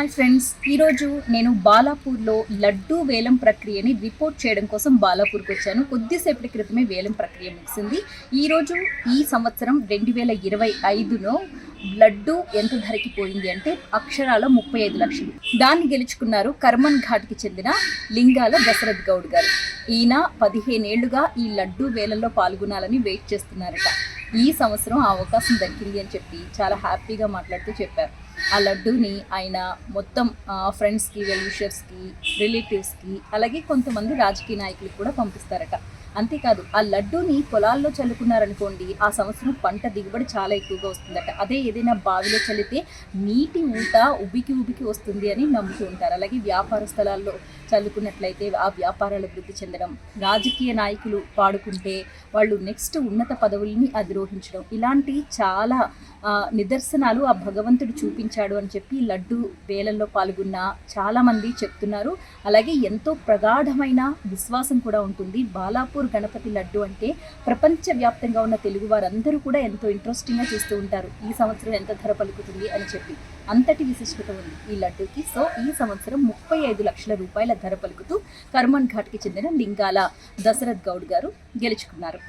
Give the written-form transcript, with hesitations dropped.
Hi friends, ఈరోజు నేను బాలాపూర్లో లడ్డూ వేలం ప్రక్రియని రిపోర్ట్ చేయడం కోసం బాలాపూర్కి వచ్చాను. కొద్దిసేపటి క్రితమే వేలం ప్రక్రియ ముగిసింది. ఈరోజు ఈ సంవత్సరం 2025లో లడ్డు ఎంత ధరకి పోయింది అంటే అక్షరాల 35 లక్షలు. దాన్ని గెలుచుకున్నారు కర్మన్ ఘాట్కి చెందిన లింగాల దశరథ్ గౌడ్ గారు. ఈయన 15 ఏళ్లుగా ఈ లడ్డు వేలంలో పాల్గొనాలని వెయిట్ చేస్తున్నారట. ఈ సంవత్సరం ఆ అవకాశం దక్కింది అని చెప్పి చాలా హ్యాపీగా మాట్లాడుతూ చెప్పారు. ఆ లడ్డూని ఆయన మొత్తం ఫ్రెండ్స్కి, వెల్ విషర్స్కి, రిలేటివ్స్కి, అలాగే కొంతమంది రాజకీయ నాయకులకు కూడా పంపిస్తారట. అంతేకాదు, ఆ లడ్డూని పొలాల్లో చల్లుకున్నారనుకోండి, ఆ సంవత్సరం పంట దిగుబడి చాలా ఎక్కువగా వస్తుందట. అదే ఏదైనా బావిలో చల్లితే నీటి ఊట ఉబికి వస్తుంది అని నమ్ముతూ ఉంటారు. అలాగే వ్యాపార స్థలాల్లో చల్లుకున్నట్లయితే ఆ వ్యాపారాలు అభివృద్ధి చెందడం, రాజకీయ నాయకులు పాడుకుంటే వాళ్ళు నెక్స్ట్ ఉన్నత పదవుల్ని అధిరోహించడం, ఇలాంటి చాలా నిదర్శనాలు ఆ భగవంతుడు చూపించాడు అని చెప్పి లడ్డు వేలంలో పాల్గొన్న చాలామంది చెప్తున్నారు. అలాగే ఎంతో ప్రగాఢమైన విశ్వాసం కూడా ఉంటుంది. బాలాపూర్ గణపతి లడ్డు అంటే ప్రపంచవ్యాప్తంగా ఉన్న తెలుగు వారందరూ కూడా ఎంతో ఇంట్రెస్టింగ్గా చూస్తూ ఉంటారు. ఈ సంవత్సరం ఎంత ధర పలుకుతుంది అని చెప్పి అంతటి విశిష్టత ఉంది ఈ లడ్డూకి. సో ఈ సంవత్సరం 35 లక్షల రూపాయల ధర పలుకుతూ కర్మన్ ఘాట్కి చెందిన లింగాల దశరథ్ గౌడ్ గారు గెలుచుకున్నారు.